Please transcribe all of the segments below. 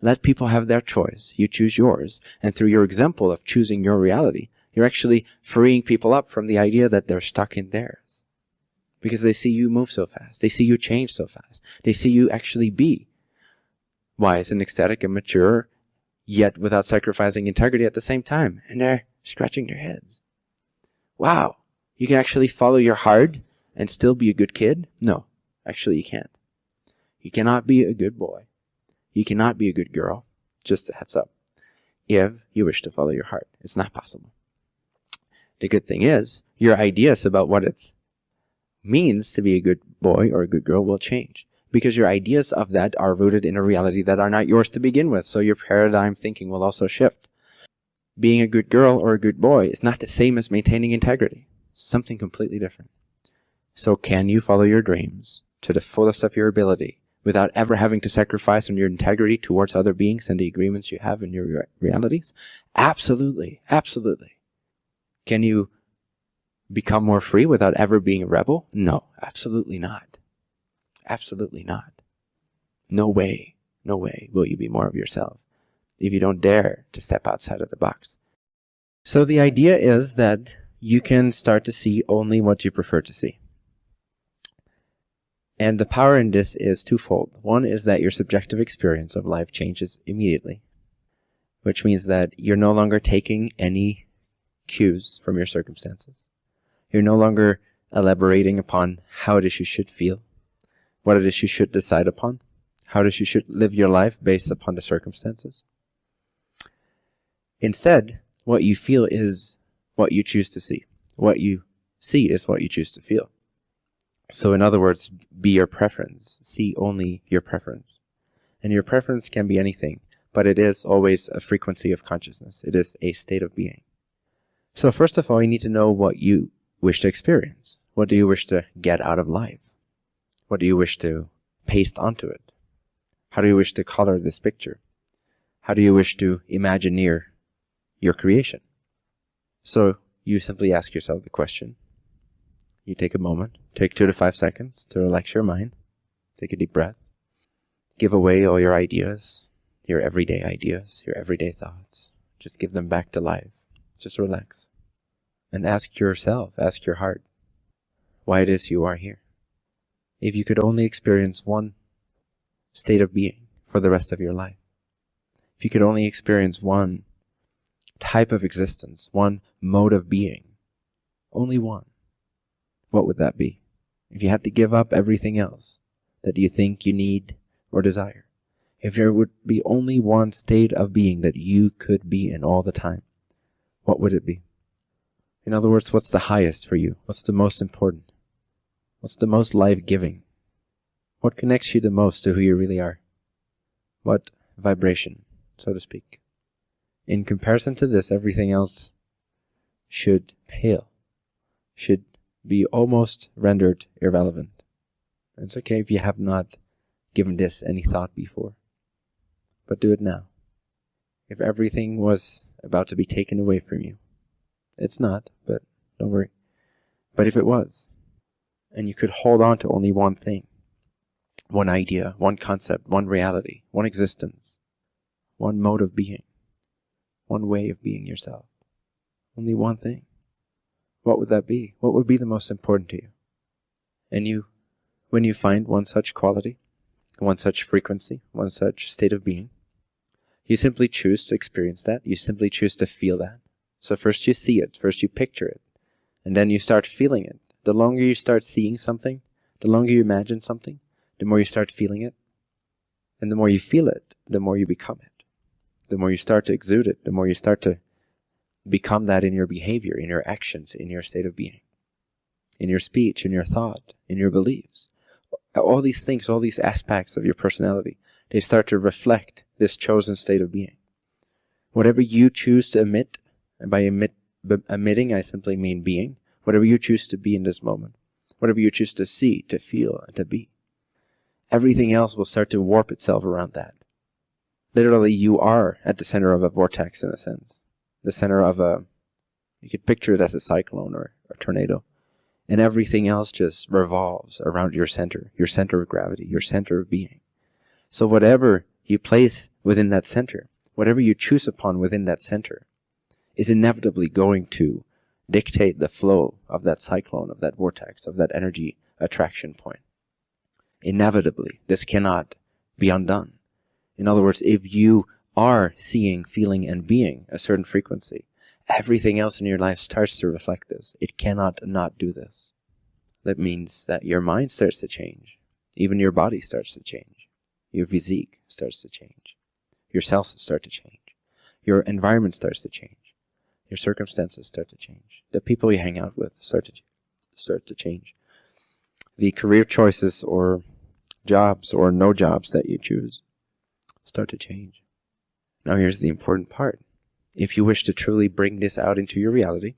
Let people have their choice. You choose yours. And through your example of choosing your reality, you're actually freeing people up from the idea that they're stuck in theirs. Because they see you move so fast. They see you change so fast. They see you actually be wise and ecstatic and mature, yet without sacrificing integrity at the same time. And they're scratching their heads. Wow, you can actually follow your heart and still be a good kid? No, actually you can't. You cannot be a good boy. You cannot be a good girl. Just a heads up. If you wish to follow your heart, it's not possible. The good thing is, your ideas about what it means to be a good boy or a good girl will change. Because your ideas of that are rooted in a reality that are not yours to begin with. So your paradigm thinking will also shift. Being a good girl or a good boy is not the same as maintaining integrity. It's something completely different. So can you follow your dreams to the fullest of your ability without ever having to sacrifice on your integrity towards other beings and the agreements you have in your realities? Absolutely. Absolutely. Can you become more free without ever being a rebel? No, absolutely not. Absolutely not. No way will you be more of yourself if you don't dare to step outside of the box. So the idea is that you can start to see only what you prefer to see. And the power in this is twofold. One is that your subjective experience of life changes immediately, which means that you're no longer taking any cues from your circumstances. You're no longer elaborating upon how it is you should feel, what it is you should decide upon, how it is you should live your life based upon the circumstances. Instead, what you feel is what you choose to see. What you see is what you choose to feel. So in other words, be your preference. See only your preference. And your preference can be anything, but it is always a frequency of consciousness. It is a state of being. So first of all, you need to know what you wish to experience. What do you wish to get out of life? What do you wish to paste onto it? How do you wish to color this picture? How do you wish to imagineer your creation? So you simply ask yourself the question. You take a moment, take 2 to 5 seconds to relax your mind. Take a deep breath. Give away all your ideas, your everyday thoughts. Just give them back to life. Just relax. And ask yourself, ask your heart, why it is you are here. If you could only experience one state of being for the rest of your life, if you could only experience one type of existence, one mode of being, only one, what would that be? If you had to give up everything else that you think you need or desire, if there would be only one state of being that you could be in all the time, what would it be? In other words, what's the highest for you? What's the most important? What's the most life-giving? What connects you the most to who you really are? What vibration, so to speak? In comparison to this, everything else should pale, should be almost rendered irrelevant. It's okay if you have not given this any thought before, but do it now. If everything was about to be taken away from you, it's not, but don't worry. But if it was, and you could hold on to only one thing, one idea, one concept, one reality, one existence, one mode of being, one way of being yourself, only one thing, what would that be? What would be the most important to you? And when you find one such quality, one such frequency, one such state of being, you simply choose to experience that. You simply choose to feel that. So first you see it, first you picture it, and then you start feeling it. The longer you start seeing something, the longer you imagine something, the more you start feeling it. And the more you feel it, the more you become it. The more you start to exude it, the more you start to become that in your behavior, in your actions, in your state of being, in your speech, in your thought, in your beliefs. All these things, all these aspects of your personality, they start to reflect this chosen state of being. Whatever you choose to emit, and by emitting I simply mean being, whatever you choose to be in this moment, whatever you choose to see, to feel, and to be, everything else will start to warp itself around that. Literally, you are at the center of a vortex in a sense. The center of you could picture it as a cyclone or a tornado. And everything else just revolves around your center of gravity, your center of being. So whatever you place within that center, whatever you choose upon within that center, is inevitably going to dictate the flow of that cyclone, of that vortex, of that energy attraction point. Inevitably, this cannot be undone. In other words, if you are seeing, feeling, and being a certain frequency, everything else in your life starts to reflect this. It cannot not do this. That means that your mind starts to change. Even your body starts to change. Your physique starts to change. Your cells start to change. Your environment starts to change. Your circumstances start to change. The people you hang out with start to change. The career choices or jobs or no jobs that you choose start to change. Now here's the important part. If you wish to truly bring this out into your reality,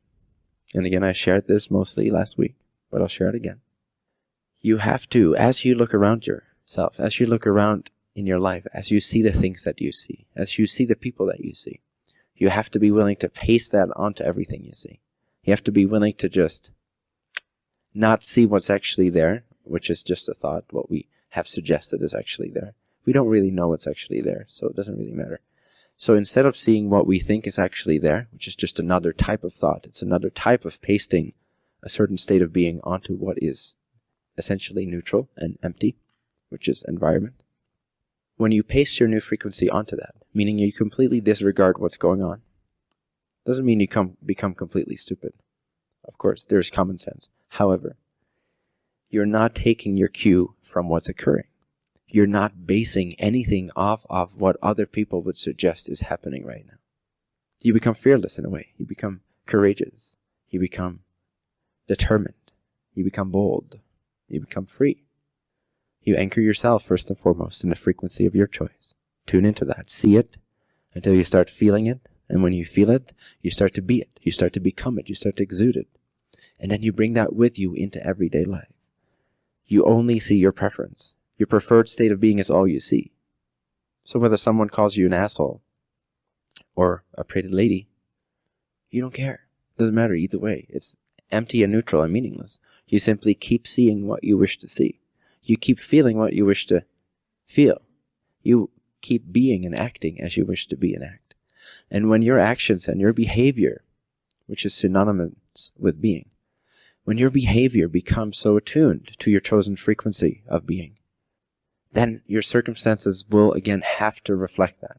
and again I shared this mostly last week, but I'll share it again. You have to, as you look around yourself, as you look around in your life, as you see the things that you see, as you see the people that you see, you have to be willing to paste that onto everything you see. You have to be willing to just not see what's actually there, which is just a thought, what we have suggested is actually there. We don't really know what's actually there, so it doesn't really matter. So instead of seeing what we think is actually there, which is just another type of thought, it's another type of pasting a certain state of being onto what is essentially neutral and empty, which is environment. When you paste your new frequency onto that, meaning you completely disregard what's going on, doesn't mean you become completely stupid. Of course, there's common sense. However, you're not taking your cue from what's occurring. You're not basing anything off of what other people would suggest is happening right now. You become fearless in a way. You become courageous. You become determined. You become bold. You become free. You anchor yourself first and foremost in the frequency of your choice. Tune into that. See it until you start feeling it. And when you feel it, you start to be it. You start to become it. You start to exude it. And then you bring that with you into everyday life. You only see your preference. Your preferred state of being is all you see. So whether someone calls you an asshole or a pretty lady, you don't care. It doesn't matter either way. It's empty and neutral and meaningless. You simply keep seeing what you wish to see. You keep feeling what you wish to feel. You keep being and acting as you wish to be and act. And when your actions and your behavior, which is synonymous with being, when your behavior becomes so attuned to your chosen frequency of being, then your circumstances will again have to reflect that.